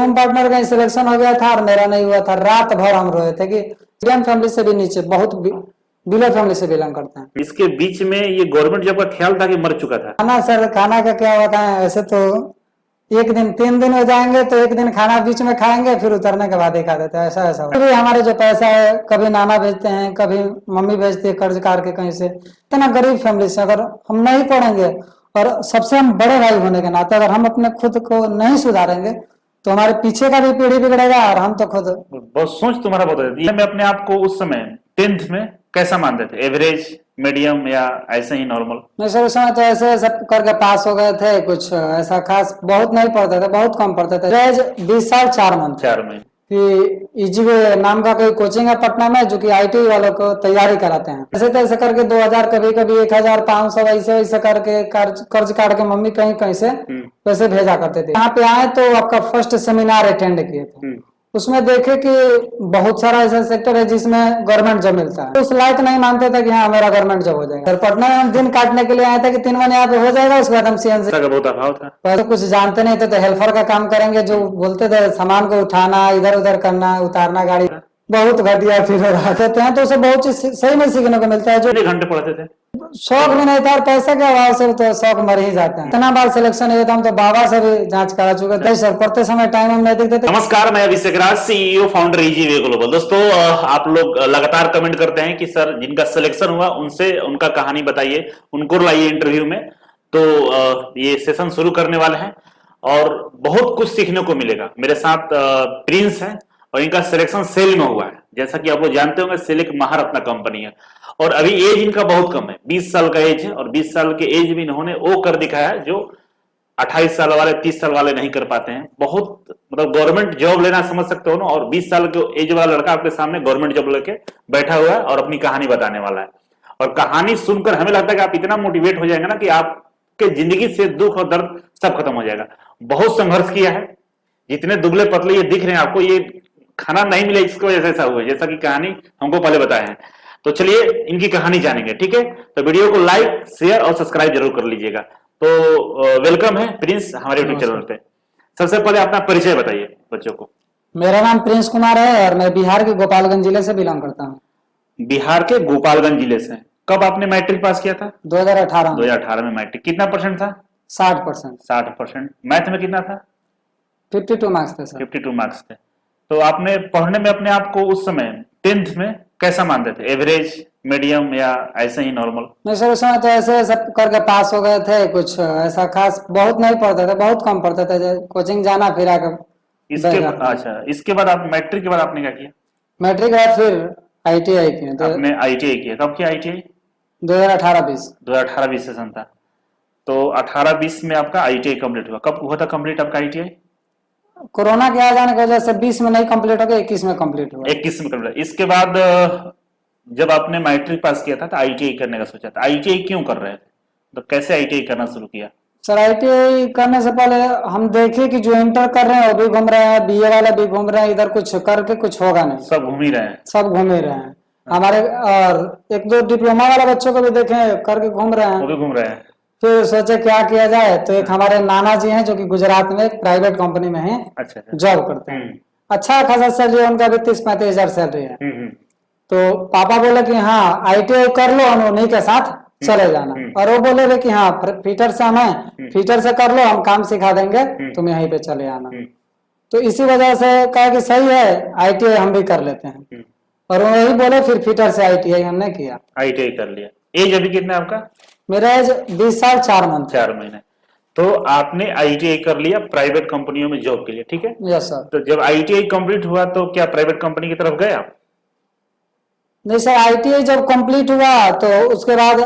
Room partner का selection हो गया था और मेरा नहीं हुआ था। रात भर हम रोए थे कि मीडियम फैमिली से भी नीचे, बहुत बिलो फैमिली से बिलोंग करते हैं। इसके बीच में ये गवर्नमेंट जॉब का ख्याल था कि मर चुका था? खाना सर, खाना का क्या बताएं, वैसे तो एक दिन 3 दिन हो जाएंगे तो एक दिन खाना बीच में खाएंगे, फिर उतरने के बाद ही खा देते हैं, ऐसा ऐसा होता है। फिर हमारे जो पैसा है कभी नाना भेजते हैं, कभी मम्मी भेजती है कर्ज कार के कहीं से। इतना गरीब फैमिली से अगर हम नहीं पढ़ेंगे और सबसे हम बड़े भाई होने के नाते अगर हम अपने खुद को नहीं सुधारेंगे तो हमारे पीछे का भी पीढ़ी बिगड़ेगा और हम तो खुद। बहुत सोच तुम्हारा बहुत है। मैं अपने आप को उस समय 10th में कैसा मानते थे? एवरेज, मीडियम या ऐसे ही नॉर्मल? नहीं सर, उस समय तो ऐसे सब करके पास हो गए थे, कुछ ऐसा खास बहुत नहीं पढ़ते थे, बहुत कम पढ़ते थे। एवरेज 20 साल 4 मंथ। 4 महीने। कि इजीवे नाम का कोई कोचिंग है पटना में जो कि आईटी वालों को तैयारी कराते हैं। ऐसे तैसे करके 2000, कभी कभी 1500 ऐसे वैसे करके कर्ज काट के मम्मी कहीं कहीं से पैसे भेजा करते थे। यहाँ पे आए तो आपका फर्स्ट सेमिनार अटेंड किए थे, उसमें देखे कि बहुत सारा ऐसा सेक्टर है जिसमें गवर्नमेंट जॉब मिलता है। उस लायक नहीं मानते थे कि हाँ मेरा गवर्नमेंट जॉब हो जाएगा। सर पटना में हम दिन काटने के लिए आए थे कि 3 महीने यहाँ पे हो जाएगा, उसके बाद हम सीएनसी का बहुत अभाव था। पहले कुछ जानते नहीं थे तो हेल्पर का काम करेंगे, जो बोलते थे सामान को उठाना, इधर उधर करना, उतारना गाड़ी, बहुत घटिया फील हो रहा था। तो उसे बहुत चीज सही में सीखने को मिलता है। जो कितने घंटे पढ़ते थे? शौक भी नहीं था और पैसे के अभाव से तो शौक मर ही जाते हैं। इतना बार सिलेक्शन हुआ था, हम तो बाबा से भी जांच करा चुके थे सर, पढ़ते समय टाइम हम नहीं देखते थे। नमस्कार, मैं अभिषेक राज, सीईओ फाउंडर इजी ग्लोबल। दोस्तों, आप लोग लगातार कमेंट करते हैं कि सर जिनका सिलेक्शन हुआ उनसे उनका कहानी बताइए, उनको लाइए इंटरव्यू में। तो ये सेशन शुरू करने वाले हैं और बहुत कुछ सीखने को मिलेगा। मेरे साथ प्रिंस है और इनका सिलेक्शन सेल में हुआ है। जैसा कि आप लोग जानते होंगे, सेल एक महारत्ना कंपनी है और अभी एज इनका बहुत कम है, 20 साल का एज है। और 20 साल के एज में इन्होंने वो कर दिखाया है जो 28 साल वाले, 30 साल वाले नहीं कर पाते हैं। बहुत मतलब गवर्नमेंट जॉब लेना समझ सकते हो ना, और 20 साल के एज वाला लड़का आपके सामने गवर्नमेंट जॉब लेके बैठा हुआ है और अपनी कहानी बताने वाला है। और कहानी सुनकर हमें लगता है कि आप इतना मोटिवेट हो जाएंगे ना कि आपके जिंदगी से दुख और दर्द सब खत्म हो जाएगा। बहुत संघर्ष किया है, जितने दुबले पतले ये दिख रहे हैं आपको, ये खाना नहीं मिले इसकी वजह से ऐसा हुआ है, जैसा कि कहानी हमको पहले बताया है। तो चलिए इनकी कहानी जानेंगे, ठीक है? तो वीडियो को लाइक, शेयर और सब्सक्राइब जरूर कर लीजिएगा। तो वेलकम है प्रिंस हमारे यूट्यूब चैनल पे। सबसे पहले अपना परिचय बताइए बच्चों को। मेरा नाम प्रिंस कुमार है और मैं बिहार के गोपालगंज जिले से बिलोंग करता हूँ। बिहार के गोपालगंज जिले से। कब आपने मैट्रिक पास किया था? 2018। 2018 में मैट्रिक। कितना परसेंट था? 60%। 60%। मैथ में कितना था? 52 मार्क्स थे सर। 52 मार्क्स थे। तो आपने पढ़ने में अपने आप को उस समय 10th में कैसा मानते थे? एवरेज, मीडियम या ऐसे ही नॉर्मल? नहीं सर, उस समय तो ऐसे सब करके पास हो गए थे, कुछ ऐसा खास बहुत नहीं पढ़ते थे, बहुत कम पढ़ते थे, कोचिंग जाना फिर आकर। अच्छा, इसके बाद आप मैट्रिक के बाद आपने क्या किया? मैट्रिक के बाद फिर आईटीआई किया। आपने आईटीआई किया? कब किया आईटीआई? 2018-20। 2018-20 सेशन था। तो 18-20 में आपका आईटीआई कंप्लीट हुआ। कब हुआ था कंप्लीट आपका आईटीआई? कोरोना के आ जाने की वजह से 20 में नहीं कंप्लीट हो गया, 21 में कंप्लीट हुआ। 21 में कंप्लीट। इसके बाद जब आपने मैट्रिक पास किया था तो आईटीआई करने का सोचा था। आईटीआई क्यों कर रहे थे? तो कैसे आईटीआई करना शुरू किया? सर आईटीआई करने से पहले हम देखे कि जो इंटर कर रहे हैं वो भी घूम रहे हैं, बीए वाला भी घूम रहे हैं, इधर कुछ करके कुछ होगा नहीं, सब घूम ही रहे हैं। सब घूम ही रहे हैं हमारे। और 1-2 डिप्लोमा वाला बच्चों को भी देखे करके घूम रहे हैं, वो भी घूम रहे हैं। फिर सोचे क्या किया जाए, तो एक हमारे नाना जी हैं जो कि गुजरात में एक प्राइवेट कंपनी में है, अच्छा जॉब करते हैं, अच्छा खासा सैलरी है उनका भी, 30-35 हजार सैलरी है। तो पापा बोले कि हाँ आईटीआई कर लो, हम उन्हीं के साथ चले जाना। और वो बोले थे कि हाँ फीटर से हमें फीटर से कर लो, हम काम सिखा देंगे, तुम यहीं पे चले आना। तो इसी वजह से कहा कि सही है आईटीआई हम भी कर लेते हैं, और वही बोले फिर फीटर से आईटीआई हमने किया। आईटीआई कर लिया। एज अभी कितना है आपका? मेरा एज 20 साल 4 मंथ। 4 महीने। तो आपने आईटीआई कर लिया प्राइवेट कंपनियों में जॉब के लिए, ठीक है? Yes sir. तो जब आईटीआई कंप्लीट हुआ तो क्या प्राइवेट कंपनी की तरफ गए आप? नहीं सर, आईटीआई जब कंप्लीट हुआ तो उसके बाद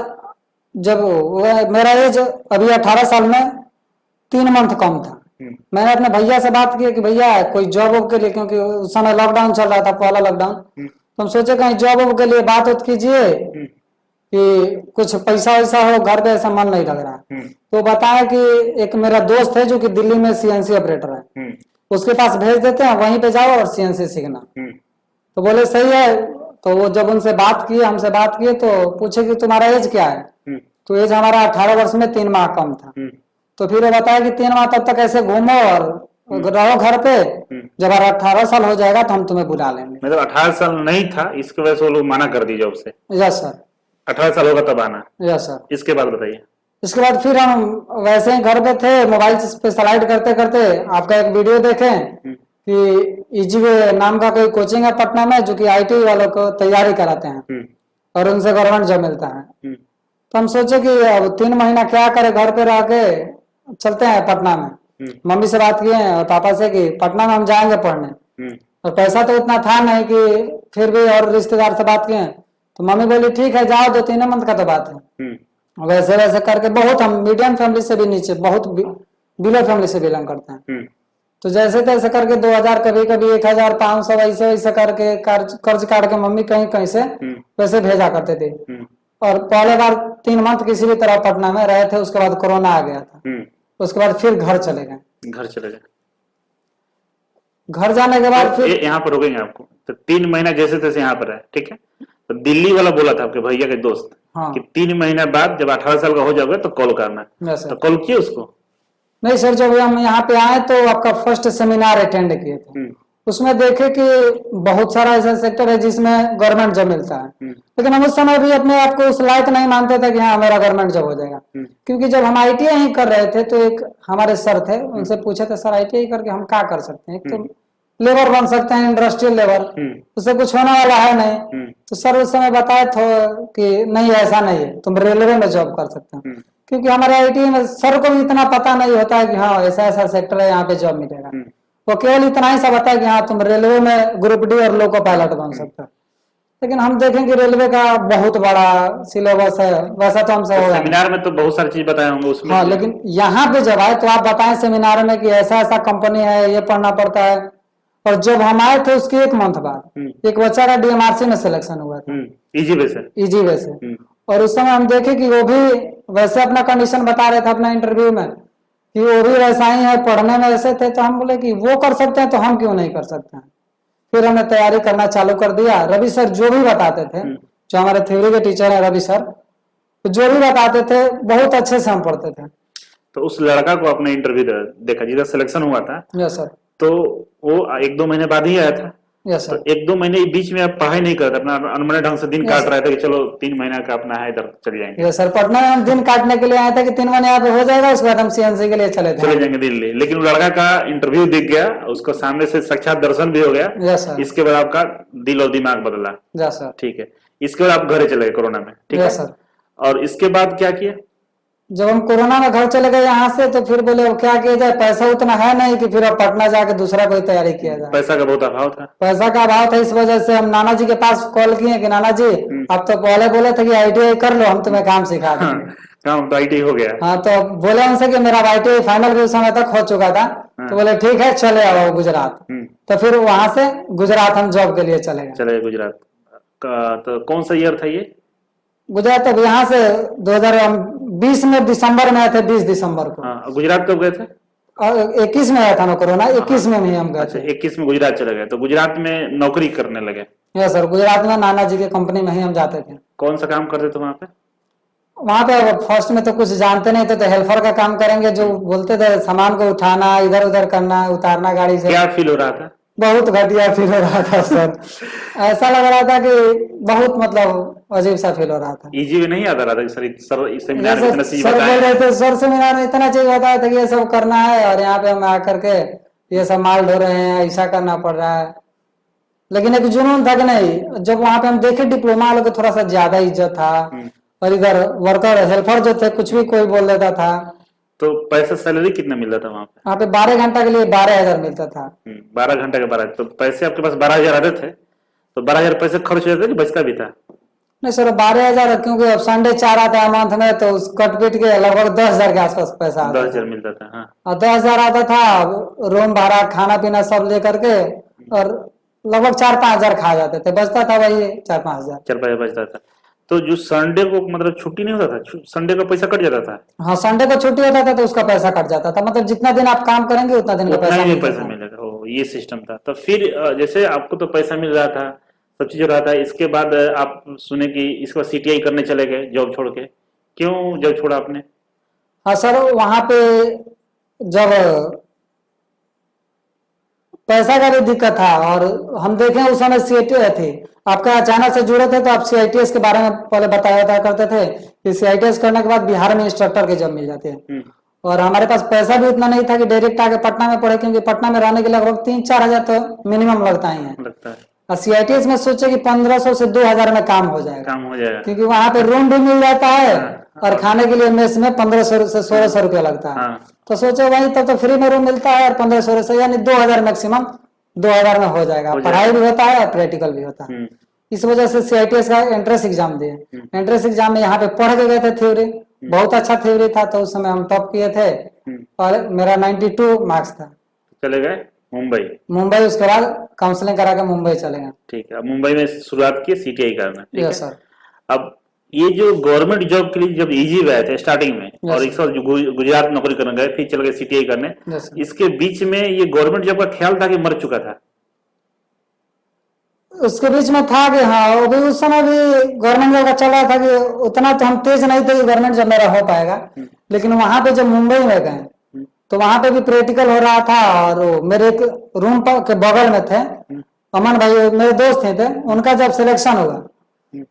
जब मेरा एज अभी 18 साल में 3 मंथ कम था, मैंने अपने भैया से बात की कि भैया कोई जॉब के लिए, क्योंकि उस समय लॉकडाउन चल रहा था, पहला लॉकडाउन, तो हम सोचे कहीं जॉब के लिए बात कीजिए कि कुछ पैसा वैसा हो, घर पे ऐसा मन नहीं लग रहा है। तो बताया कि एक मेरा दोस्त है जो कि दिल्ली में सीएनसी ऑपरेटर है, उसके पास भेज देते हैं, वहीं पे जाओ और सीएनसी सीखना। तो बोले सही है। तो वो जब उनसे बात की, हमसे बात की, तो पूछे कि तुम्हारा एज क्या है? तो एज हमारा 18 वर्ष में 3 माह कम था। तो फिर वो बताया कि 3 माह तब तक ऐसे घूमो और रहो घर पे, जब 18 साल हो जाएगा तो हम तुम्हें बुला लेंगे। मतलब 18 साल नहीं था, इसकी वजह से वो लोग मना कर दिए जॉब से। Yes sir. 18 साल होगा तब आना। Yes sir. इसके बाद बताइए। इसके बाद फिर हम वैसे ही घर पे थे, मोबाइल पे स्लाइड करते करते आपका एक वीडियो देखें कि ईजीवे नाम का कोई कोचिंग है पटना में, जो कि आईटी वालों को तैयारी कराते हैं और उनसे गवर्नमेंट जॉब मिलता है। तो हम सोचे कि अब 3 महीना क्या करे, घर पे रह के चलते हैं पटना में। मम्मी से बात किए हैं और पापा से कि पटना में हम जाएंगे पढ़ने, और पैसा तो इतना था नहीं कि, फिर भी और रिश्तेदार से बात किए तो मम्मी बोली ठीक है जाओ, 2-3 मंथ का तो बात है। वैसे वैसे करके बहुत, हम मीडियम फैमिली से भी नीचे, बहुत बिलो फैमिली से बिलोंग करते हैं। तो जैसे तैसे करके 2000 कभी कभी 1500 ऐसे वैसे करके कर्ज काट के मम्मी कहीं कहीं से पैसे भेजा करते थे। और पहले बार 3 मंथ किसी भी तरह पटना में रहे थे, उसके बाद कोरोना आ गया था। उसके बाद फिर घर चले गए। घर चले गए। घर जाने के बाद फिर यहाँ पर रुकेंगे आपको। तो 3 महीना जैसे तैसे यहाँ पर है, ठीक है। तो दिल्ली वाला बोला था आपके भैया के दोस्त कि 3 महीना बाद जब 18 साल का हो जाओगे तो कॉल करना। तो कॉल किए उसको? नहीं सर, जब हम यहाँ पे आए तो आपका फर्स्ट सेमिनार अटेंड किए थे, उसमें देखे कि बहुत सारा ऐसा सेक्टर है जिसमें गवर्नमेंट जॉब मिलता है। लेकिन हम उस समय भी अपने आप को उस लायक नहीं मानते थे कि हाँ मेरा गवर्नमेंट जॉब हो जाएगा। क्योंकि जब हम आईटीआई ही कर रहे थे तो एक हमारे सर थे, उनसे पूछे थे सर आईटीआई करके हम क्या कर सकते हैं, एक तो लेबर बन सकते हैं, इंडस्ट्रियल लेबर, उससे कुछ होने वाला है नहीं। तो सर उस समय बताए थे कि नहीं ऐसा नहीं है, तुम रेलवे में जॉब कर सकते हो। क्योंकि हमारे आईटी में सर को भी इतना पता नहीं होता है कि हाँ ऐसा ऐसा सेक्टर है यहाँ पे जॉब मिलेगा। वो केवल इतना ही सा बताया कि हाँ तुम रेलवे में ग्रुप डी और लोको पायलट बन सकते हो। लेकिन हम देखें कि रेलवे का बहुत बड़ा सिलेबस है, वैसा तो हमसे होगा। सेमिनार में तो बहुत सारी चीज बताए होंगे उसमें। हाँ, लेकिन यहाँ पे जब आए तो आप बताएं सेमिनार में कि ऐसा ऐसा कंपनी है, ये पढ़ना पड़ता है। और जब हम आए थे उसके 1 मंथ बाद एक बच्चा का डीएमआरसी में सिलेक्शन हुआ था, इजी वे से। और उस समय हम देखे कि वो भी वैसे अपना कंडीशन बता रहे थे अपना इंटरव्यू में कि वो भी वैसा ही है, पढ़ने में ऐसे थे। तो हम बोले कि वो कर सकते हैं तो हम क्यों नहीं कर सकते हैं। फिर हमने तैयारी करना चालू कर दिया। रवि सर जो भी बताते थे, जो हमारे थ्योरी के टीचर है रवि सर, तो जो भी बताते थे बहुत अच्छे से हम पढ़ते थे। तो उस लड़का को अपने इंटरव्यू देखा जिसका सिलेक्शन हुआ था? Yes sir. तो वो 1-2 महीने बाद ही आया था? Yes sir. तो 1-2 महीने बीच में आप पढ़ाई नहीं करते, अपना अनमने ढंग से दिन काट रहे थे कि चलो 3 महीना का अपना है इधर चले जाएंगे? यस सर, पटना में हम दिन काटने के लिए आए थे कि 3 महीने यहाँ पे हो जाएगा, उसके बाद हम सीएनसी के लिए चले जाएंगे दिल्ली। लेकिन लड़का का इंटरव्यू दिख गया, उसको सामने से साक्षात दर्शन भी हो गया। Yes sir. इसके बाद आपका दिल और दिमाग बदला। Yes sir. ठीक है। इसके बाद आप घर चले गए कोरोना में, ठीक है सर। और इसके बाद क्या किया? जब हम कोरोना में घर चले गए यहाँ से तो फिर बोले अब क्या किया जाए, पैसा उतना है नहीं कि फिर अब पटना जाके दूसरा कोई तैयारी किया जाए। पैसा का बहुत अभाव था। पैसा का अभाव था, इस वजह से हम नाना जी के पास कॉल किए कि नाना जी आप तो पहले बोले थे कि आईटीआई कर लो, हम तुम्हें काम सिखा देंगे। काम तो आईटीआई हो गया। हाँ, तो बोले उनसे कि मेरा आईटीआई फाइनल भी उस समय तक हो चुका था। तो बोले ठीक है चले आओ गुजरात। तो फिर वहां से गुजरात हम जॉब के लिए चले गए। गुजरात तो कौन सा ईयर था ये? गुजरात अब यहाँ से 2020 में दिसंबर में आए थे, 20 दिसंबर को। हाँ, गुजरात कब गए थे? 21 में आया था ना कोरोना, 21 में ही हम गए थे। 21 में गुजरात चले गए। तो गुजरात में नौकरी करने लगे? यस सर, गुजरात में नाना जी की कंपनी में ही हम जाते थे। कौन सा काम करते थे वहां पे? वहां पे फर्स्ट में तो कुछ जानते नहीं थे, तो हेल्पर का काम करेंगे, जो बोलते थे सामान को उठाना, इधर उधर करना, उतारना गाड़ी से। क्या फील हो रहा था? बहुत घटिया फील हो रहा था सर। ऐसा लग रहा था कि बहुत मतलब अजीब सा फील हो रहा था। इजी वे नहीं आता रहा था सर सेमिनार में इतना चीज सर बोल रहे थे, सर सेमिनार में इतना चीज बताया था कि ये सब करना है और यहाँ पे हम आकर के ये सब माल ढो रहे हैं, ऐसा करना पड़ रहा है। लेकिन एक जुनून था कि नहीं, जब वहां पे हम देखे डिप्लोमा वालों को थोड़ा सा ज्यादा इज्जत था और इधर वर्कर हेल्पर जो थे कुछ भी कोई बोल देता था। तो पैसा सैलरी कितना मिलता था वहां पे? वहाँ पे 12 घंटा के लिए 12,000 मिलता था। 12 घंटे के 12। तो पैसे आपके पास 12,000 आते थे? तो 12,000 पैसे खर्च हो जाते कि बचता भी था? नहीं सर, 12,000 क्योंकि अब संडे 4 आता है मंथ में, तो उस कट पीट के लगभग 10,000 के आसपास पैसा आता 10,000 मिलता था। हाँ। और 10,000 आता था, रूम भाड़ा खाना पीना सब लेकर के, और लगभग 4-5 हजार खा जाते थे, बचता था वही 4-5 हजार। 4-5 बचता था। तो जो संडे को मतलब छुट्टी नहीं होता था, संडे का पैसा कट जाता था? हाँ, संडे को छुट्टी होता था तो उसका पैसा कट जाता था, मतलब जितना दिन आप काम करेंगे उतना दिन का पैसा मिलेगा। ओ, ये सिस्टम था। तो फिर जैसे आपको तो पैसा मिल रहा था, सब चीज हो रहा था, इसके बाद आप सुने कि इसको सीटीआई करने चले गए जॉब छोड़ के। क्यों जॉब छोड़ा आपने? हाँ सर, वहां पे जब पैसा का भी दिक्कत था। और हम देखें उस समय सीआईटी थे, आपका अचानक से जुड़े थे तो आप सीआईटीएस के बारे में पहले बताया करते थे कि सीआईटीएस करने के बाद बिहार में इंस्ट्रक्टर की जॉब मिल जाती है। और हमारे पास पैसा भी उतना नहीं था कि डायरेक्ट आके पटना में पढ़े, क्योंकि पटना में रहने के लगभग 3-4 हजार तो मिनिमम लगता ही है। और सीआईटीएस में सोचे कि 1500 से 2000 में काम हो जाएगा, क्योंकि वहां पे रूम भी मिल जाता है और खाने के लिए मेस में 1500 से 1600 रुपया लगता है। तो सोचे वही तब तो फ्री में रूम मिलता है, और 1500 से यानी 2000 मैक्सिमम 2000 में हो जाएगा। पढ़ाई भी होता है और प्रैक्टिकल भी होता है। इस वजह से सीआईटीएस का एंट्रेंस एग्जाम दिए। एंट्रेंस एग्जाम में यहाँ पे पढ़ के गए थे थ्योरी, बहुत अच्छा थ्योरी था, तो उस समय हम टॉप किए थे और मेरा 92 मार्क्स था। चले गए मुंबई, उसके बाद काउंसलिंग करा के मुंबई चले गए। ठीक है, मुंबई में शुरुआत की सीटीआई करना। Yes sir. अब ये जो गवर्नमेंट जॉब के लिए जब इजी गए थे स्टार्टिंग में, और एक साल गुजरात नौकरी करने गए, फिर चले गए सीटीआई करने, इसके बीच में ये गवर्नमेंट जॉब का ख्याल था कि मर चुका था? उसके बीच में था कि हाँ, वो भी उस समय भी गवर्नमेंट जॉब का चल रहा था कि उतना तो हम तेज नहीं थे कि गवर्नमेंट जॉब मेरा हो पाएगा। लेकिन वहां पे जब मुंबई में गए तो वहां पे भी प्रैक्टिकल हो रहा था, और मेरे एक रूम के बगल में थे अमन भाई, मेरे दोस्त थे, उनका जब सिलेक्शन हुआ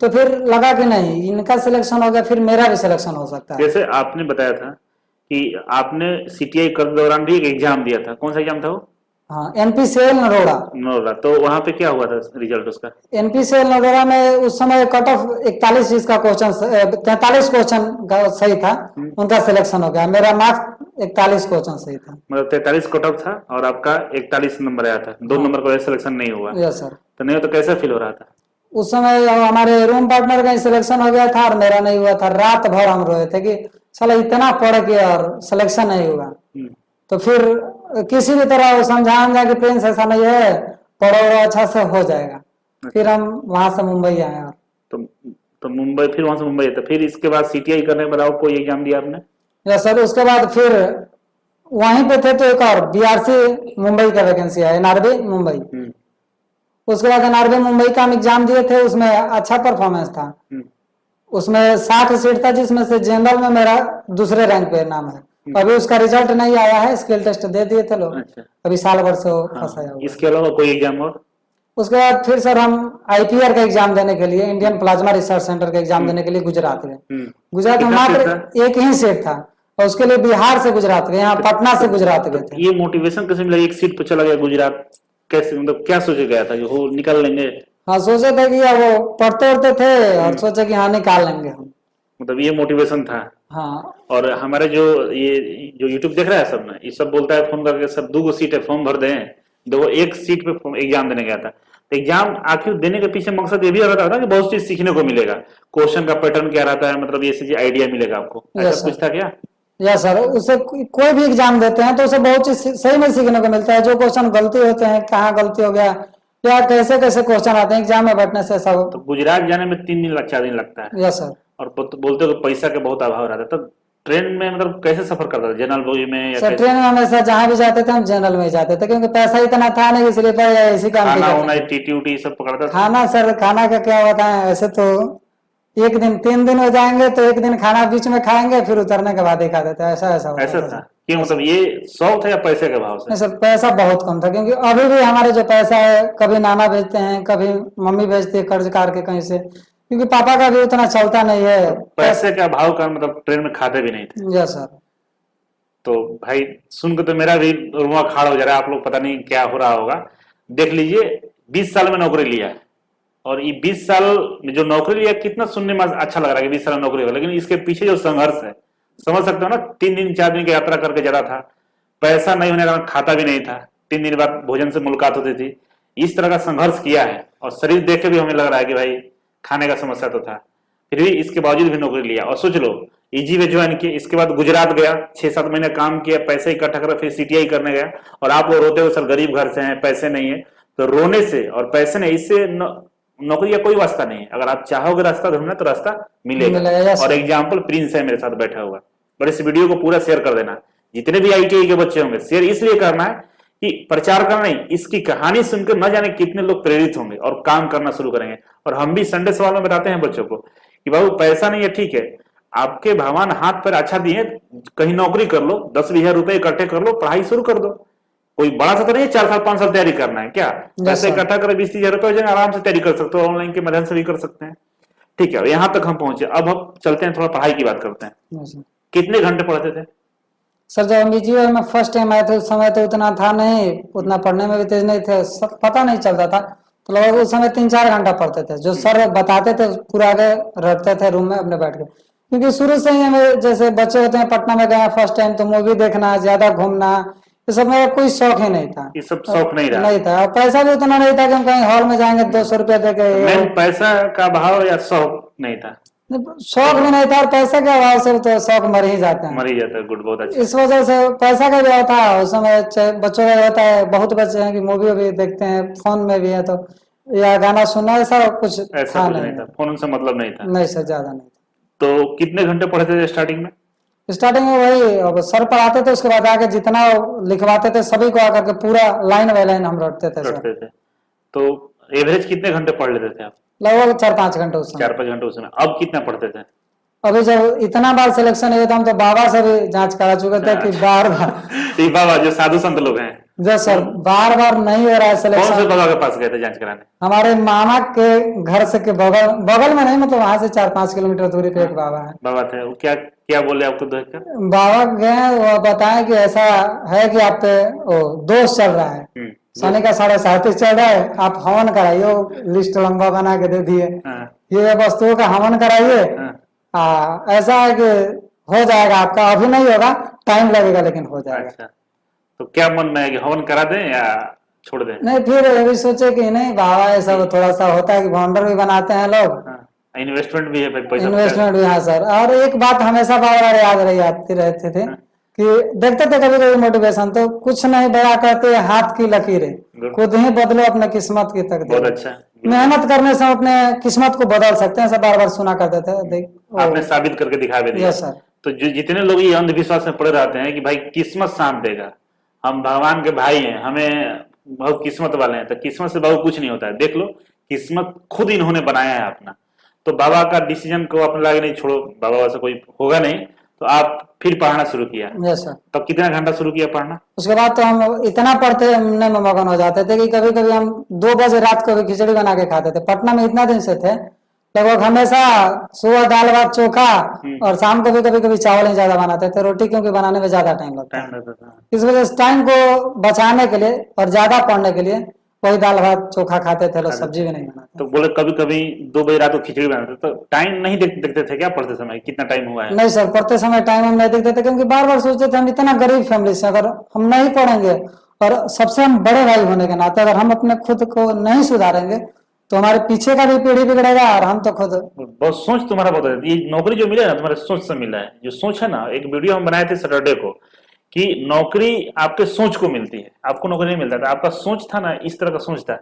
तो फिर लगा कि नहीं, इनका सिलेक्शन हो गया, फिर मेरा भी सिलेक्शन हो सकता है। जैसे आपने बताया था कि आपने सीटीआई के दौरान भी एक एग्जाम दिया था, कौन सा एग्जाम था वो? हाँ, एनपीसीएल नरोड़ा। तो वहां पे क्या हुआ था रिजल्ट उसका? एनपीसीएल नरोड़ा में उस समय कट ऑफ 41 चीज का क्वेश्चन, 43 क्वेश्चन का सही था, उनका सिलेक्शन हो गया। मेरा मार्क्स 41 क्वेश्चन सही था, मतलब 43 कट ऑफ था और आपका 41 नंबर आया था। 2 नंबर का सिलेक्शन नहीं हुआ? Yes sir. तो नहीं हो तो कैसा फील हो रहा था उस समय? हमारे रूम पार्टनर का सिलेक्शन हो गया था और मेरा नहीं हुआ था। रात भर हम रोए थे कि साला इतना पढ़ के और सिलेक्शन नहीं हुआ। तो फिर किसी भी तरह समझाया कि प्रिंस ऐसा नहीं है, पढ़ो अच्छा से हो जाएगा। फिर हम वहां से मुंबई आए। और तो मुंबई, फिर वहां से मुंबई, तो फिर इसके बाद सीटीआई करने के बाद कोई एग्जाम दिया आपने? Yes sir. उसके बाद फिर वहीं पे थे तो एक और बीआरसी मुंबई का वैकेंसी है, एनआरबी मुंबई। उसके बाद एनआरबी मुंबई का हम एग्जाम दिए थे, उसमें अच्छा परफॉर्मेंस था। उसमें 60 सीट था, जिसमें से जनरल में मेरा दूसरे रैंक पे नाम है। अभी उसका रिजल्ट नहीं आया है, स्किल टेस्ट दे दिए थे लोग। अच्छा। अभी साल भर से फंसाया हुआ। इसके अलावा कोई एग्जाम और? उसके बाद फिर सर हम आईपीआर का एग्जाम देने के लिए, इंडियन प्लाज्मा रिसर्च सेंटर का एग्जाम देने के लिए गुजरात गए। गुजरात में मात्र एक ही सीट था, और उसके लिए बिहार से गुजरात गए, यहाँ पटना से गुजरात गए थे। ये मोटिवेशन कैसे मिला? एक सीट पे चला गया गुजरात, कैसे, मतलब क्या सोचे गया था कि वो निकाल लेंगे? हाँ, सोचे थे कि वो पढ़ते उड़ते थे और सोचे कि हाँ निकाल लेंगे हम, मतलब ये मोटिवेशन था। हाँ। और हमारे जो यूट्यूब देख रहा है सब ना, ये सब बोलता है फोन करके, सब 2 सीट है, फॉर्म भर दें। दो एक सीट पे एग्जाम देने गया था। तो एग्जाम आखिर देने के पीछे मकसद ये भी रहता था कि बहुत चीज सीखने को मिलेगा, क्वेश्चन का पैटर्न क्या रहता है, मतलब ये आइडिया मिलेगा आपको, ऐसा कुछ था क्या? Yes sir. उससे कोई भी एग्जाम देते हैं तो उसे बहुत चीज सही में सीखने को मिलता है। जो क्वेश्चन गलती होते हैं, कहाँ गलती हो गया, या कैसे कैसे क्वेश्चन आते हैं एग्जाम में बैठने से सब। तो गुजरात जाने में 3 दिन 4 दिन लगता है? Yes sir. और बोलते हो पैसा का बहुत अभाव रहता है, तो ट्रेन में मतलब कैसे सफर करता था? जनरल बोगी में या सर? ट्रेन में हमेशा जहाँ भी जाते थे हम जनरल में जाते थे, क्योंकि पैसा इतना था नहीं, इसलिए इसी काम टीटी सब पकड़ता था। खाना सर, खाना का क्या होता है ऐसे तो एक दिन 3 दिन हो जाएंगे तो एक दिन खाना बीच में खाएंगे, फिर उतरने के बाद ही खा देते। ऐसा था कि मतलब ये शौक था या पैसे के भाव से? सर पैसा बहुत कम था, क्योंकि अभी भी हमारे जो पैसा है कभी नाना भेजते हैं, कभी मम्मी भेजती है कर्ज करके कहीं से, क्योंकि पापा का भी उतना चलता नहीं है। पैसे का भाव का मतलब ट्रेन में खाते भी नहीं थे? Yes sir. तो भाई सुन के तो मेरा भी रुआ खाड़ हो जा रहा है। आप लोग पता नहीं क्या हो रहा होगा। देख लीजिए, 20 साल में नौकरी लिया, और ये 20 साल में जो नौकरी लिया, कितना सुनने में अच्छा लग रहा है कि 20 साल में नौकरी होगा, लेकिन इसके पीछे जो संघर्ष है समझ सकते हो ना। 3 दिन 4 दिन की यात्रा करके जा रहा था, पैसा नहीं होने का खाता भी नहीं था, 3 दिन बाद भोजन से मुलाकात होती थी। इस तरह का संघर्ष किया है, और शरीर देख के भी हमें लग रहा है कि भाई खाने का समस्या तो था, फिर भी इसके बावजूद भी नौकरी लिया। और सोच लो, इजी में ज्वाइन किया, इसके बाद गुजरात गया, 6-7 महीने काम किया, पैसे इकट्ठा कर, फिर सीटीआई करने गया। और आप लोग रोते हो सर गरीब घर से हैं, पैसे नहीं है। तो रोने से और पैसे नहीं, इससे नौकरी का कोई वास्ता नहीं है। अगर आप चाहोगे रास्ता ढूंढना तो रास्ता मिलेगा। और एग्जाम्पल प्रिंस है मेरे साथ बैठा हुआ। और इस वीडियो को पूरा शेयर कर देना, जितने भी आईटीआई के बच्चे होंगे। शेयर इसलिए करना है कि प्रचार करना नहीं, इसकी कहानी सुनकर न जाने कितने लोग प्रेरित होंगे और काम करना शुरू करेंगे। और हम भी संडे सवाल में बताते हैं बच्चों को कि बाबू पैसा नहीं है, ठीक है, आपके भगवान हाथ पर अच्छा दिए, कहीं नौकरी कर लो, 10-20 रुपए इकट्ठे कर लो, पढ़ाई शुरू कर दो। कोई बड़ा सा तो नहीं 4 साल 5 साल तैयारी करना है क्या? पैसे sir. इकट्ठा करें 20-30 हजार रुपये हो जाएंगे, आराम से तैयारी कर सकते हो, ऑनलाइन के माध्यम से भी कर सकते हैं। ठीक है, यहाँ तक हम पहुंचे, अब हम चलते हैं थोड़ा पढ़ाई की बात करते हैं। Yes, sir. कितने घंटे पढ़ते थे? सर जब हम BGY में फर्स्ट टाइम आए थे उस समय तो उतना था नहीं, उतना पढ़ने में भी तेज नहीं थे, पता नहीं चलता था, तो लगभग उस समय 3-4 घंटा पढ़ते थे, जो सर बताते थे पूरा आगे रखते थे रूम में अपने बैठ के। क्योंकि शुरू से ही हमें, जैसे बच्चे होते हैं पटना में गए फर्स्ट टाइम, तो मूवी देखना, ज्यादा घूमना, ये सब मेरा कोई शौक ही नहीं था। ये सब शौक नहीं रहा? नहीं था, और पैसा भी उतना नहीं था कि हम कहीं हॉल में जाएंगे 200 रुपया दे के। पैसा का भाव या शौक नहीं था? शौक भी नहीं था, और पैसे के अभाव से तो शौक मर ही जाते हैं। मर ही जाता है। गुड, बहुत अच्छा। इस वजह से पैसा का भी होता है उस समय, बच्चों का होता है, बहुत बच्चे हैं कि मूवी भी देखते हैं, फोन में भी है, तो या गाना सुनना, ऐसा कुछ ऐसा था कुछ नहीं नहीं था, फोन उनसे मतलब नहीं था? नहीं सर, ज्यादा नहीं। तो कितने घंटे पढ़ते थे स्टार्टिंग में? स्टार्टिंग में वही, अब सर पढ़ाते थे, उसके बाद आके जितना लिखवाते थे सभी को आकर के पूरा लाइन बाय लाइन हम रटते थे सर। तो एवरेज कितने घंटे पढ़ लेते थे आप? लगभग 4-5 घंटे उस समय। 4-5 घंटे उस समय। अब कितना पढ़ते थे? अभी जब इतना बार सिलेक्शन हुआ था, हम तो बाबा से भी जांच करा चुके थे कि बार बार बाबा जो साधु संत लोग हैं, जो सर बार बार नहीं हो रहा है कौन से सिलेक्शन। बाबा के पास गए थे जांच कराने? हमारे मामा के घर से के बगल में नहीं, मतलब वहां से 4-5 किलोमीटर दूरी पे एक बाबा है। बाबा थे, वो क्या क्या बोले आपको देख कर? बाबा गए, वो बताए कि ऐसा है कि आप पे दोष चल रहा है, शनि का 37 चल रहा है, आप हवन कराइए, लिस्ट लंबा बना के दे दिए, ये वस्तुओं का हवन कराइए, ऐसा है कि हो जाएगा आपका, अभी नहीं होगा, टाइम लगेगा लेकिन हो जाएगा। अच्छा, तो क्या मन में है कि हवन करा दें या छोड़ दें? नहीं, फिर अभी सोचे कि नहीं बाबा, ऐसा थोड़ा सा होता है कि बाउंडर भी बनाते हैं लोग, इन्वेस्टमेंट भी है भाई, पैसा इन्वेस्टमेंट भी। हाँ सर, और एक बात हमेशा बार बार याद रही आती रहते थे कि देखते थे कभी कभी मोटिवेशन, तो कुछ नहीं बड़ा कहते, हाथ की लकीरें, खुद ही बदलो अपने किस्मत की तकदीर। बहुत अच्छा। मेहनत करने से अपने किस्मत को बदल सकते हैं, सब बार बार सुना करते थे। आपने साबित करके दिखा भी दिया। Yes sir. तो जो जितने लोग ये अंधविश्वास में पड़े रहते हैं कि भाई किस्मत साथ देगा, हम भगवान के भाई हैं, हमें बहुत किस्मत वाले हैं, तो किस्मत से बहुत कुछ नहीं होता है। देख लो, किस्मत खुद इन्होंने बनाया है अपना। तो बाबा का डिसीजन को अपने लागे नहीं छोड़ो, बाबा वैसा कोई होगा नहीं, तो आप फिर पढ़ना शुरू किया। Yes sir. तब कितना घंटा शुरू किया पढ़ना? उसके बाद तो हम इतना पढ़ते में मगन हो जाते थे कि कभी कभी हम 2 बजे रात को भी खिचड़ी बना के खाते थे। पटना में इतना दिन से थे, लगभग हमेशा सुबह दाल भात चोखा, और शाम को भी कभी कभी चावल ही ज्यादा बनाते थे, रोटी क्योंकि बनाने में ज्यादा टाइम लगता है। इस वजह से टाइम को बचाने के लिए और ज्यादा पढ़ने के लिए वही दाल भात चोखा खाते थे लोग, सब्जी भी नहीं बनाते। तो बोले कभी कभी 2 बजे रात को खिचड़ी बनाते, तो टाइम नहीं देखते थे क्या पढ़ते समय, कितना टाइम हुआ है? नहीं सर, पढ़ते समय टाइम हम नहीं देखते थे, क्योंकि बार बार सोचते थे हम इतना गरीब फैमिली से, अगर हम नहीं पढ़ेंगे और सबसे हम बड़े भाई होने के नाते अगर हम अपने खुद को नहीं सुधारेंगे तो हमारे पीछे का भी पीढ़ी बिगड़ेगा, और हम तो खुद। बहुत सोच तुम्हारा बहुत है। ये नौकरी जो मिला है ना, तुम्हारे सोच से मिला है। जो सोच है ना, एक वीडियो हम बनाए थे सैटरडे को कि नौकरी आपके सोच को मिलती है, आपको नौकरी नहीं मिलता था। आपका सोच था ना, इस तरह का सोच था।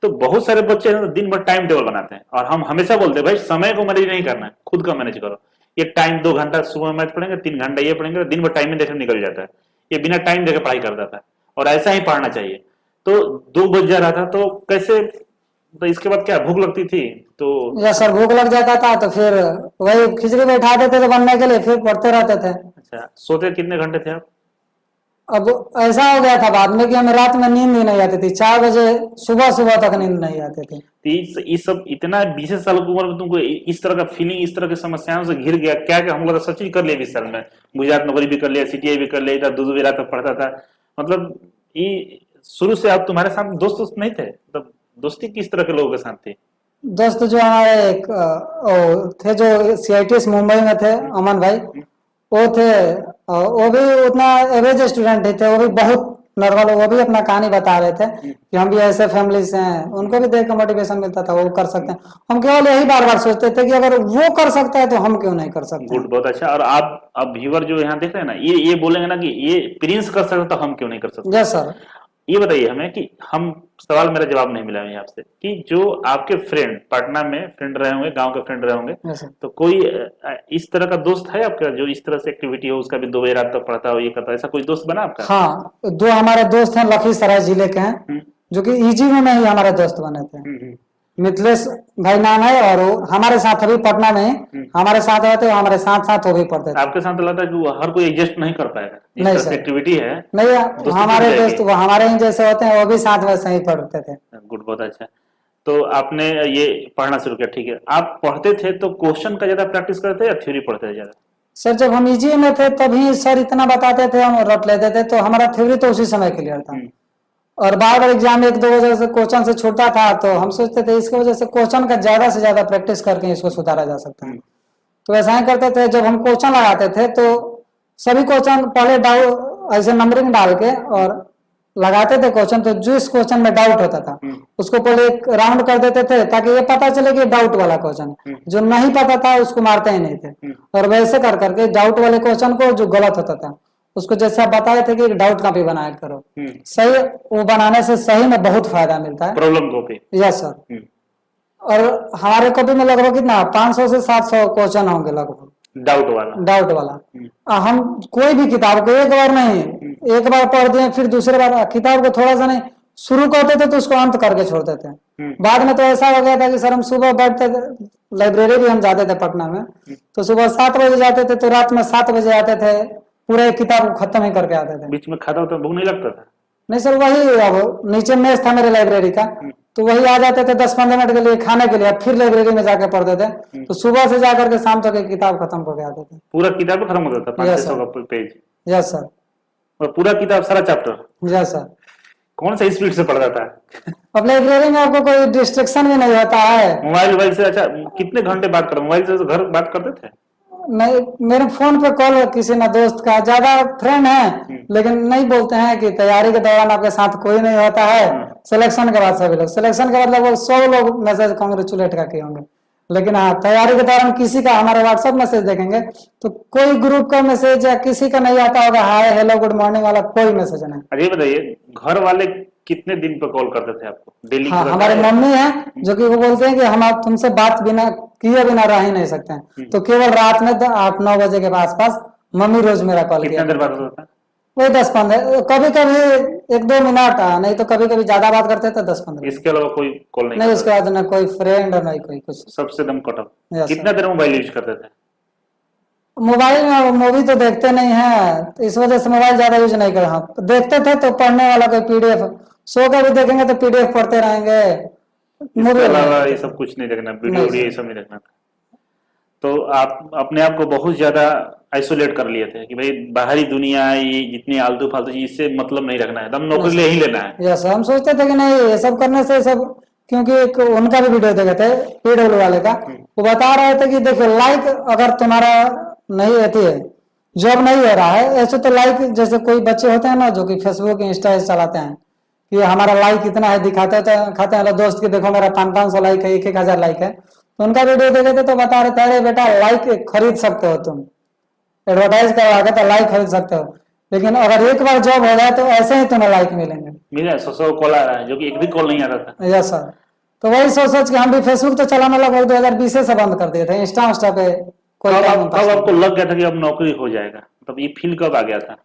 तो बहुत सारे बच्चे दिन भर टाइम टेबल बनाते हैं, और हम हमेशा बोलते हैं भाई समय को मैनेज नहीं करना है, खुद का मैनेज करो। ये टाइम 2 घंटा सुबह मैथ पढ़ेंगे, 3 घंटा ये पढ़ेंगे, दिन भर टाइम में देखने निकल जाता है। ये बिना टाइम देकर पढ़ाई करता था, और ऐसा ही पढ़ना चाहिए। तो 2 बज जा रहा था, तो कैसे, तो इसके बाद क्या भूख लगती थी? तो या सर भूख लग जाता था तो फिर वही खिचड़ी बैठा देते थे बनने के लिए, फिर पढ़ते रहते थे। अच्छा, सोते कितने घंटे थे आप? अब ऐसा हो गया था बाद में कि हमें रात में नींद ही नहीं आती थी, 4 बजे सुबह तक नींद नहीं आती थी। इस सब इतना 20 साल की उम्र में तुमको इस तरह का फीलिंग, इस तरह की समस्याओं से घिर गया क्या? हम लोग सब चीज कर लिया 20 साल में, गुजरात नौकरी भी कर लिया, CTI भी कर लिया, इधर 2 बजे रात तक पढ़ता था। मतलब ये शुरू से आप, तुम्हारे साथ दोस्त नहीं थे? मतलब दोस्ती किस तरह के लोगों के साथ थी? दोस्त जो हमारे एक थे जो CITS मुंबई में थे, अमन भाई, वो थे, वो भी उतना एवरेज स्टूडेंट थे, वो भी बहुत नॉर्मल, वो भी अपना कहानी बता रहे थे कि हम भी ऐसे फैमिली से हैं, उनको भी देख कर मोटिवेशन मिलता था, वो कर सकते हैं। हम केवल यही बार बार सोचते थे कि अगर वो कर सकता है तो हम क्यों नहीं कर सकते। गुड, बहुत अच्छा। और आप अब व्यूअर जो यहाँ देख रहे हैं ना, ये बोलेंगे ना कि ये प्रिंस कर सकता तो हम क्यों नहीं कर सकते? Yes sir. ये बताइए हमें कि हम, सवाल मेरा जवाब नहीं मिला है आपसे, कि जो आपके फ्रेंड पटना में फ्रेंड रहे होंगे, गांव के फ्रेंड रहे होंगे, तो कोई इस तरह का दोस्त है आपका जो इस तरह से एक्टिविटी हो, उसका भी 2 बजे रात तक पढ़ता हो, ये करता, ऐसा कोई दोस्त बना आपका? हाँ, 2 हमारे दोस्त हैं लखीसराय जिले के हैं, जो कि EG में ही हमारे दोस्त बने थे। मिथिलेश भाई नाम है, और वो हमारे साथ अभी पटना में हमारे साथ रहते हैं, हमारे साथ साथ वो भी पढ़ते थे। आपके साथ तो लगता है कि वो हर कोई एडजस्ट नहीं कर पाएगा, जिस नहीं तरह से सर, एक्टिविटी है नहीं दोस्ती हमारे टूट दोस्त जाएगी। वो हमारे ही जैसे होते हैं, वो भी साथ वैसे ही पढ़ते थे। गुड, बहुत अच्छा। तो आपने ये पढ़ना शुरू किया, ठीक है। आप पढ़ते थे तो क्वेश्चन का ज्यादा प्रैक्टिस करते या थ्योरी पढ़ते थे ज्यादा? सर जब हम ईजी में थे तभी सर इतना बताते थे, हम रट लेते थे, तो हमारा थ्योरी तो उसी समय क्लियर था। और बार बार एग्जाम एक दो वजह से क्वेश्चन से छूटता था, तो हम सोचते थे इसकी वजह से क्वेश्चन का ज्यादा से ज्यादा प्रैक्टिस करके इसको सुधारा जा सकता है। तो ऐसा ही करते थे, जब हम क्वेश्चन लगाते थे तो सभी क्वेश्चन पहले डाउट ऐसे नंबरिंग डाल के और लगाते थे क्वेश्चन, तो जिस क्वेश्चन में डाउट होता था उसको पहले एक राउंड कर देते थे, ताकि ये पता चले कि डाउट वाला क्वेश्चन है। जो नहीं पता था उसको मारते ही नहीं थे, और वैसे कर करके डाउट वाले क्वेश्चन को जो गलत होता था उसको जैसे आप बताए थे कि डाउट कॉपी बनाया करो, सही वो बनाने से सही में बहुत फायदा मिलता है। Problem copy, yes sir. और हमारे कॉपी में लगभग कितना 500 से 700 क्वेश्चन होंगे लगभग डाउट वाला। हम कोई भी किताब को एक बार नहीं, एक बार पढ़ दिए फिर दूसरे बार किताब को थोड़ा सा नहीं, शुरू करते थे तो उसको अंत करके छोड़ते थे। बाद में तो ऐसा हो गया था कि सर हम सुबह बैठते थे, लाइब्रेरी भी हम जाते थे पटना में, तो सुबह 7 बजे जाते थे तो रात में 7 बजे आते थे, पूरा एक किताब को खत्म ही करके आते थे। बीच में खाता होता भूख नहीं लगता था? नहीं सर, वही अब नीचे मेस था मेरे लाइब्रेरी का, तो वही आ जाते थे 10-15 मिनट के लिए खाने के लिए, फिर लाइब्रेरी में जाकर पढ़ते थे। तो सुबह से जाकर के शाम तक एक किताब खत्म करके आते थे। पूरा किताब खत्म होता था, 500 का पेज? Yes sir. और पूरा किताब सारा चैप्टर? Yes sir. कौन सा स्पीड से पढ़ता था? अब लाइब्रेरी में आपको कोई डिस्ट्रैक्शन भी नहीं होता है। मोबाइल से? अच्छा, कितने घंटे बात कर, मोबाइल से तो घर बात करते थे? नहीं, मेरे फोन पे कॉल किसी ना दोस्त का, ज्यादा फ्रेंड है लेकिन नहीं बोलते हैं कि तैयारी के दौरान आपके साथ कोई नहीं होता है। सिलेक्शन के बाद सभी लोग, सिलेक्शन के बाद लगभग 100 लोग मैसेज कांग्रेचुलेट का किए होंगे, लेकिन हाँ तैयारी के दौरान किसी का हमारे व्हाट्सएप मैसेज देखेंगे तो कोई ग्रुप का मैसेज या किसी का नहीं आता होगा, हाय हेलो गुड मॉर्निंग वाला कोई मैसेज नहीं। अरे बताइए, घर वाले कितने दिन पर कॉल करते थे आपको डेली? हाँ, हमारे मम्मी है जो कि वो बोलते हैं कि हम आप तुमसे बात बिना किए बिना रह ही नहीं सकते हैं, तो केवल रात में 8-9 बजे के आसपास मम्मी रोज मेरा कॉल किया। कितना देर बात होता था? वही 10-15, कभी कभी 1-2 मिनट, नहीं तो कभी कभी ज्यादा बात करते थे 10-15। इसके अलावा कोई कॉल नहीं? नहीं, उसके बाद ना कोई फ्रेंड और नहीं कोई कुछ, सबसे दम कट ऑफ। Yes, कितना देर मोबाइल यूज करते थे? मोबाइल में मूवी तो देखते नहीं है, तो इस वजह से मोबाइल ज्यादा यूज नहीं कर। हाँ देखते थे तो पढ़ने वाला कोई पीडीएफ, सो का भी देखेंगे तो पीडीएफ पढ़ते रहेंगे, इसके मूवी अलावा ये सब कुछ नहीं देखना, वीडियो ये सब नहीं देखना। तो आप अपने आप को बहुत ज्यादा आइसोलेट कर लिए थे कि भाई बाहरी दुनिया, ये जितनी आलतू फालतू चीज से मतलब नहीं रखना है, दम नौकरी ले ही लेना है। यस, हम सोचते थे कि नहीं ये सब करने से सब, क्योंकि एक उनका भी वीडियो देखे थे पीडब्ल्यू वाले का, वो बता रहे थे कि देखो लाइक अगर तुम्हारा नहीं रहती है, जॉब नहीं हो रहा है, ऐसे तो लाइक जैसे कोई बच्चे होते हैं ना जो कि फेसबुक इंस्टा चलाते हैं कि हमारा लाइक इतना है, दिखाते हैं खाते हैं दोस्त की देखो मेरा 500 लाइक है, 1,000 लाइक है, तो उनका वीडियो देखे थे तो बता रहे थे अरे बेटा लाइक खरीद सकते हो तुम, एडवर्टाइज करवा के तो लाइक खरीद सकते हो, लेकिन अगर एक बार जॉब हो जाए तो ऐसे ही तुम्हें लाइक मिलेंगे। मिला 100 कॉल आ रहा है, जो कि एक भी कॉल नहीं आता था। Yes sir. तो वही सोच सोच के हम भी फेसबुक तो चलाना लगभग 2020 से बंद कर दिए थे, इंस्टा पे कोई कब आपको लग गया था कि अब नौकरी हो जाएगा, मतलब ये फील कब आ गया था?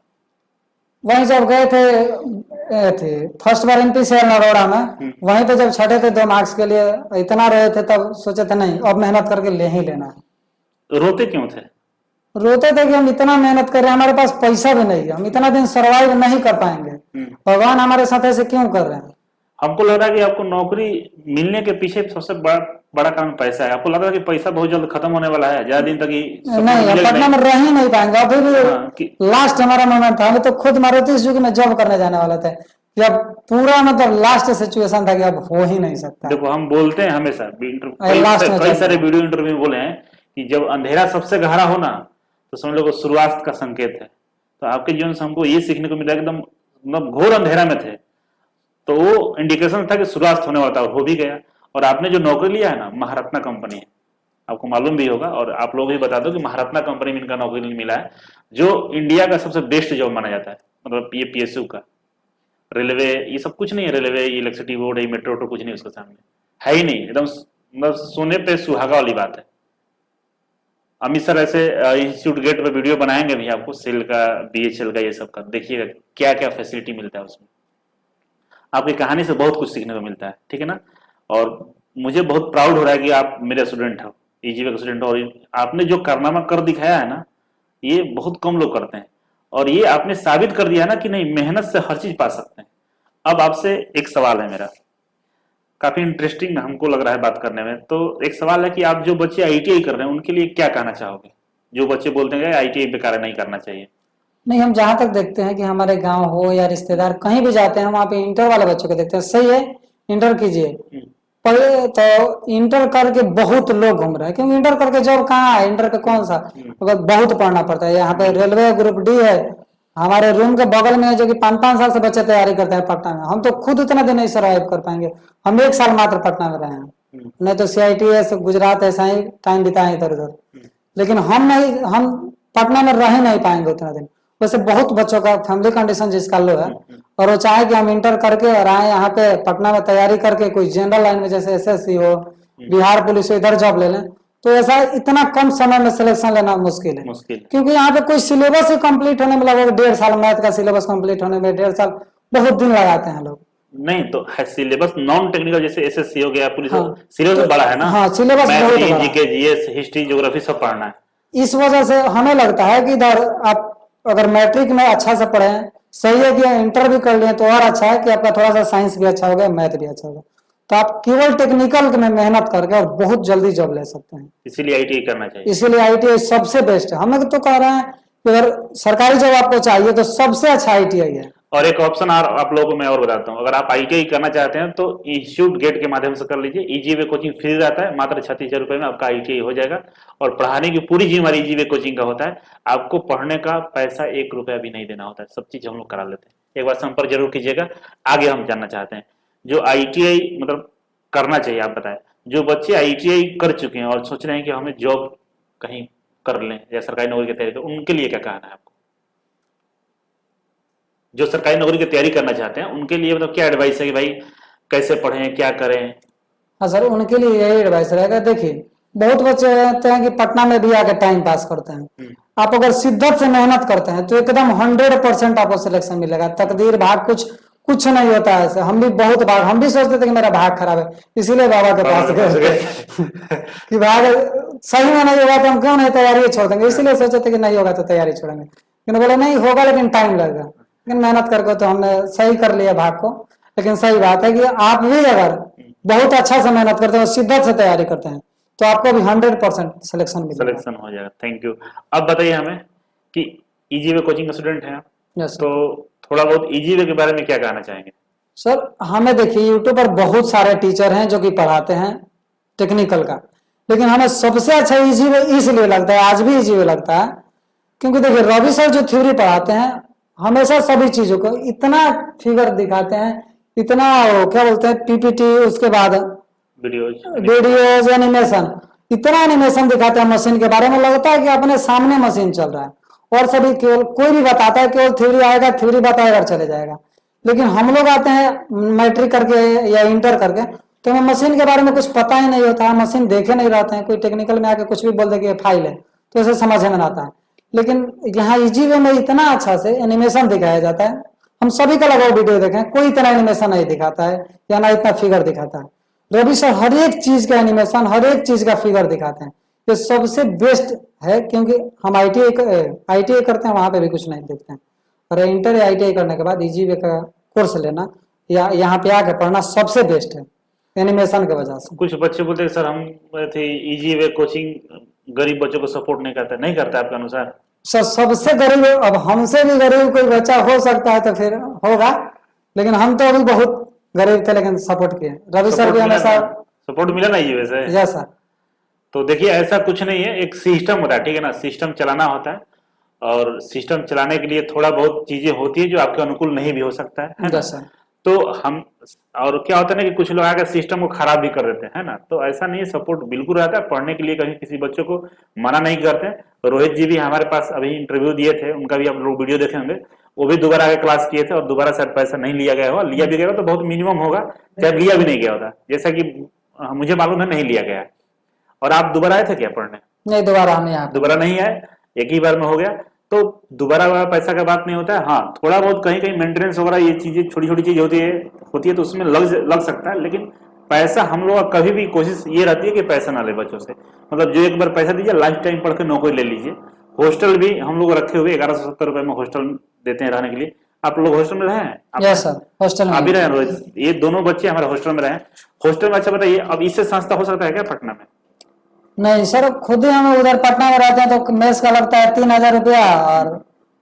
वहीं जब गए थे फर्स्ट बार एमपी से नरोड़ा में, वहीं पे जब छठे थे 2 मार्क्स के लिए, इतना रोए थे तब सोचे थे नहीं अब मेहनत करके ले ही लेना है। रोते क्यों थे? रोते थे कि हम इतना मेहनत कर रहे हैं, हमारे पास पैसा भी नहीं है, हम इतना दिन सर्वाइव नहीं कर पाएंगे, भगवान हमारे साथ ऐसे क्यों कर रहे हैं। हमको लग रहा है कि आपको नौकरी मिलने के पीछे सबसे बड़ा कारण पैसा है। आपको लग रहा है कि पैसा बहुत जल्द खत्म होने वाला है, ज्यादा दिन तक नहीं, पटना में रह ही नहीं पाएंगे, अभी भी लास्ट हमारा मोमेंट था, हमें तो खुद मारुति सुजुकी में जॉब करने जाने वाले थे, जब पूरा मतलब लास्ट सिचुएशन था कि अब हो ही नहीं सकता। देखो हम बोलते हैं हमेशा, कई सारे वीडियो इंटरव्यू में बोले हैं कि जब अंधेरा सबसे गहरा हो ना तो समझ लो शुरुआत का संकेत है। तो आपके जीवन से हमको ये सीखने को मिला, एकदम मतलब घोर अंधेरा में थे तो वो इंडिकेशन था कि शुरुआत होने वाला था, हो भी गया। और आपने जो नौकरी लिया है ना, महारत्ना कंपनी है, आपको मालूम भी होगा, और आप लोग भी बता दो कि महारत्ना कंपनी में इनका नौकरी मिला है, जो इंडिया का सबसे बेस्ट जॉब माना जाता है। मतलब ये पीएसयू का, रेलवे ये सब कुछ नहीं है, रेलवे इलेक्ट्रिसिटी बोर्ड है, मेट्रो कुछ नहीं उसके सामने है ही नहीं, एकदम मतलब सोने पे सुहागा वाली बात है। अमित सर ऐसे इंस्टीट्यूट गेट पे वीडियो बनाएंगे भी आपको, सेल का, बीएचएल का, ये सब का, देखिएगा क्या क्या फैसिलिटी मिलता है उसमें। आपकी कहानी से बहुत कुछ सीखने को मिलता है, ठीक है ना। और मुझे बहुत प्राउड हो रहा है कि आप मेरे स्टूडेंट हो, ईजीवे के स्टूडेंट हो, और आपने जो कारनामा कर दिखाया है ना, ये बहुत कम लोग करते हैं। और ये आपने साबित कर दिया ना कि नहीं, मेहनत से हर चीज पा सकते हैं। अब आपसे एक सवाल है मेरा, काफी इंटरेस्टिंग हमको लग रहा है बात करने में। तो एक सवाल है कि आप जो बच्चे आईटीआई कर रहे हैं उनके लिए क्या कहना चाहोगे, जो बच्चे बोलते हैं आईटीआई बेकार है, नहीं करना चाहिए? नहीं, हम जहाँ तक देखते हैं कि हमारे गांव हो या रिश्तेदार कहीं भी जाते हैं, वहाँ पे इंटर वाले बच्चों को देखते हैं। सही है, इंटर कीजिए। पहले तो इंटर करके बहुत लोग घूम रहे हैं, क्योंकि इंटर करके जॉब कहाँ है, इंटर का कौन सा, अगर बहुत पढ़ना पड़ता है। यहाँ पे रेलवे ग्रुप डी है, हमारे रूम के बगल में है, जो कि 5-5 साल से बच्चे तैयारी करते हैं पटना में। हम तो खुद उतना दिन नहीं सर्वाइव कर पाएंगे, हम 1 साल मात्र पटना में रहे हैं, नहीं तो CITS गुजरात ऐसा ही टाइम बिताए इधर उधर। लेकिन हम नहीं, हम पटना में रह ही नहीं पाएंगे उतना दिन। वैसे बहुत बच्चों का फैमिली कंडीशन जिसका लो है, और वो चाहे कि हम इंटर करके और आए यहाँ पे पटना में तैयारी करके कोई जनरल लाइन में जैसे SSC हो, बिहार पुलिस हो, इधर जॉब ले लें, तो ऐसा इतना कम समय में सिलेक्शन लेना मुश्किल है। क्योंकि यहाँ पे कोई सिलेबस ही कंप्लीट होने में लगभग 1.5 साल, मैथ का सिलेबस कंप्लीट होने में 1.5 साल, बहुत दिन लगाते हैं लोग। नहीं तो सिलेबस नॉन टेक्निकल जैसे SSC हो गया, पुलिस, हाँ, सिलेबस बड़ा है ना। हाँ, सिलेबस बहुत बड़ा है। जीके, GS, हिस्ट्री, ज्योग्राफी सब पढ़ना है। इस वजह से हमें लगता है कि इधर आप अगर मैट्रिक में अच्छा से पढ़े, सही है कि इंटर भी कर लिए तो और अच्छा है कि आपका थोड़ा सा साइंस भी अच्छा हो गया, मैथ भी अच्छा होगा, तो आप केवल टेक्निकल में मेहनत करके और बहुत जल्दी जॉब ले सकते हैं। इसीलिए आईटीआई करना चाहिए। इसीलिए ITI सबसे बेस्ट है। हम तो कह रहे हैं कि अगर सरकारी जॉब आपको चाहिए तो सबसे अच्छा ITI है। और एक ऑप्शन आप लोगों को मैं और बताता हूँ, अगर आप आईटीआई करना चाहते हैं तो इंस्टीट्यूट गेट के माध्यम से कर लीजिए। ईजीवे कोचिंग फ्री रहता है, मात्र 36,000 रुपए में आपका आईटीआई हो जाएगा, और पढ़ाने की पूरी जिम्मेदारी ईजीवे कोचिंग का होता है। आपको पढ़ने का पैसा 1 रुपया भी नहीं देना होता है, सब चीज हम लोग करा लेते हैं। एक बार संपर्क जरूर कीजिएगा। आगे हम जानना चाहते हैं जो आईटीआई मतलब करना चाहिए, आप बताएं, जो बच्चे आईटीआई कर चुके हैं और सोच रहे हैं कि हमें जॉब कहीं कर लें या सरकारी नौकरी की तैयारी करें, उनके लिए क्या कहना है आपको? जो सरकारी नौकरी की तैयारी करना चाहते हैं उनके लिए मतलब क्या एडवाइस है कि भाई कैसे पढ़ें, क्या करें? हाँ सर, उनके लिए यही एडवाइस रहेगा। देखिए, बहुत बच्चे रहते हैं कि पटना में भी आके टाइम पास करते हैं। आप अगर शिद्दत से मेहनत करते हैं तो एकदम 100% आपको सिलेक्शन मिलेगा। तकदीर भाग कुछ नहीं होता है ऐसे। हम भी बहुत बार हम भी सोचते थे कि मेरा भाग खराब है, इसीलिए बाबा के पास गए कि भाग सही में नहीं होगा तो हम क्यों नहीं तैयारी छोड़ देंगे, इसीलिए सोचे थे कि नहीं होगा तो तैयारी छोड़ेंगे। लेकिन बोले नहीं होगा, लेकिन टाइम लगेगा। लेकिन मेहनत करके तो हमने सही कर लिया भाग को। लेकिन सही बात है कि आप भी अगर बहुत अच्छा से मेहनत करते हैं, शिद्दत से तैयारी करते हैं, तो आपको भी 100% सिलेक्शन सिलेक्शन हो जाएगा। Thank you. अब बताइए हमें कि ईजीवे कोचिंग का स्टूडेंट हैं आप, तो थोड़ा बहुत ईजीवे के बारे में क्या कहना चाहेंगे? सर, हमें देखिए यूट्यूब पर बहुत सारे टीचर हैं जो कि पढ़ाते हैं टेक्निकल का, लेकिन हमें सबसे अच्छा ईजीवे इसलिए लगता है, आज भी ईजीवे लगता है, क्योंकि देखिए रवि सर जो थ्योरी पढ़ाते हैं हमेशा सभी चीजों को इतना फिगर दिखाते हैं, इतना क्या बोलते हैं PPT, उसके बाद वीडियोज, एनिमेशन, इतना एनिमेशन दिखाते हैं मशीन के बारे में, लगता है कि अपने सामने मशीन चल रहा है। और सभी केवल कोई भी बताता है केवल थ्योरी आएगा, थ्योरी बताएगा चले जाएगा। लेकिन हम लोग आते हैं मैट्रिक करके या इंटर करके, तो हमें मशीन के बारे में कुछ पता ही नहीं होता है, मशीन देखे नहीं रहते हैं। कोई टेक्निकल में आके कुछ भी बोल दे कि फाइल है तो ऐसे समझ में आता है। लेकिन यहाँ ईजीवे में इतना अच्छा से एनिमेशन दिखाया जाता है, हम सभी का लगाओ वीडियो देखें, कोई इतना एनिमेशन नहीं दिखाता है या ना इतना फिगर दिखाता है। रवि सर हर एक चीज का एनिमेशन, हर एक चीज का फिगर दिखाते हैं। ये सबसे बेस्ट है, क्योंकि हम ITI करते हैं, वहां पे भी कुछ नहीं देखते हैं। और इंटर या ITI करने के बाद ईजीवे का कोर्स लेना या यहाँ पे आके पढ़ना सबसे बेस्ट है, एनिमेशन की वजह से। कुछ बच्चे बोलते हैं सर हम ईजीवे कोचिंग गरीब बच्चों को सपोर्ट नहीं करता, नहीं करता आपके अनुसार? सर सबसे गरीब, अब हमसे भी गरीब कोई बच्चा हो सकता है तो फिर होगा, लेकिन हम तो अभी बहुत गरीब थे लेकिन सपोर्ट किए। रवि सर भी हमेशा सपोर्ट मिला ना ईजीवे से? Yes sir. तो देखिए ऐसा कुछ नहीं है, एक सिस्टम होता है, ठीक है ना, सिस्टम चलाना होता है, और सिस्टम चलाने के लिए थोड़ा बहुत चीजें होती है जो आपके अनुकूल नहीं भी हो सकता है ना? सर। तो हम, और क्या होता है ना कि कुछ लोग आकर सिस्टम को खराब भी कर देते हैं, है ना? तो ऐसा नहीं है, सपोर्ट बिल्कुल रहता है। पढ़ने के लिए कभी किसी बच्चों को मना नहीं करते हैं। रोहित जी भी हमारे पास अभी इंटरव्यू दिए थे, उनका भी आप लोग वीडियो देखे होंगे, वो भी दोबारा आगे क्लास किए थे, और दोबारा शायद पैसा नहीं लिया गया होगा, लिया भी गया तो बहुत मिनिमम होगा, शायद लिया भी नहीं गया होता, जैसा कि मुझे मालूम है नहीं लिया गया। और आप दोबारा आए थे क्या पढ़ने? नहीं, दोबारा नहीं आए, एक ही बार में हो गया। तो दोबारा पैसा का बात नहीं होता है। हाँ, थोड़ा बहुत कहीं कहीं मेंटेनेंस वगैरह ये चीजें छोटी छोटी चीज होती है तो उसमें लग सकता है, लेकिन पैसा हम लोग का कभी भी कोशिश ये रहती है कि पैसा ना ले बच्चों से, मतलब जो एक बार पैसा दीजिए लाइफ टाइम पढ़ के नौकरी ले लीजिए। हॉस्टल भी हम लोग रखे हुए 1170 रुपए में हॉस्टल देते हैं रहने के लिए। आप लोग हॉस्टल में रहे हैं? यस सर, हॉस्टल में अभी रहे रोहित, ये दोनों बच्चे हमारे हॉस्टल में रहे। हॉस्टल में अच्छा बताइए, अब इससे सस्ता हो सकता है क्या पटना में? नहीं सर, खुद ही हम उधर पटना में रहते हैं तो मेस का लगता है 3000 रुपया और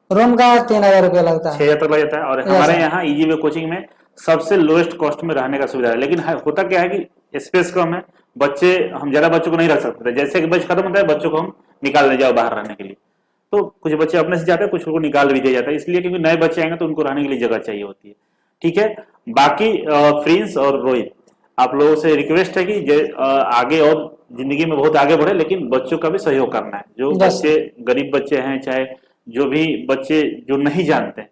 रूम का 3000 रुपया लगता है, 6000 तक लग जाता है। और हमारे यहाँ ईजी वे कोचिंग में सबसे लोएस्ट कॉस्ट में रहने का सुविधा है, लेकिन होता क्या है कि स्पेस कम है, बच्चे हम ज्यादा बच्चों को नहीं रख सकते। जैसे कि बैच खत्म होता है बच्चों को हम निकाल ले जाओ बाहर रहने के लिए, तो कुछ बच्चे अपने से जाते हैं, कुछ को निकाल भी दिया जाता है, इसलिए क्योंकि नए बच्चे आएंगे तो उनको रहने के लिए जगह चाहिए होती है। ठीक है, बाकी प्रिंस और रोहित आप लोगों से रिक्वेस्ट है कि आगे और जिंदगी में बहुत आगे बढ़े, लेकिन बच्चों का भी सहयोग करना है। जो बच्चे गरीब बच्चे हैं, चाहे जो भी बच्चे जो नहीं जानते हैं,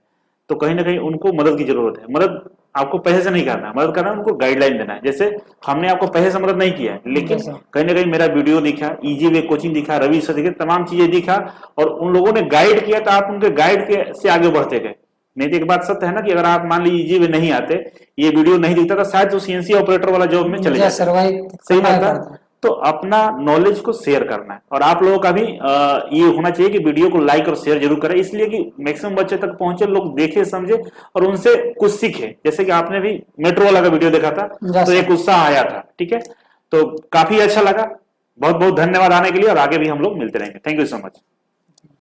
तो कहीं ना कहीं उनको मदद की जरूरत है। मदद आपको पैसे से नहीं करना है, मदद करना है उनको गाइडलाइन देना है। जैसे हमने आपको पैसे से मदद नहीं किया है, लेकिन कहीं ना कहीं मेरा वीडियो दिखा, ईजी वे कोचिंग दिखा, रवि सर दिखे, तमाम चीजें दिखा और उन लोगों ने गाइड किया, तो आप उनके गाइड से आगे बढ़ते गए। नहीं तो एक बात सत्य है ना कि अगर आप मान लीजिए ईजी वे नहीं आते, ये वीडियो नहीं दिखता, तो शायद जो सीएनसी ऑपरेटर वाला जॉब में चले जाते। सही बात है। तो अपना नॉलेज को शेयर करना है, और आप लोगों का भी ये होना चाहिए कि वीडियो को लाइक और शेयर जरूर करें, इसलिए कि मैक्सिमम बच्चे तक पहुंचे, लोग देखे समझे और उनसे कुछ सीखे। जैसे कि आपने भी मेट्रो वाला का वीडियो देखा था तो एक उत्साह आया था। ठीक है, तो काफी अच्छा लगा। बहुत बहुत धन्यवाद आने के लिए, और आगे भी हम लोग मिलते रहेंगे। Thank you so much.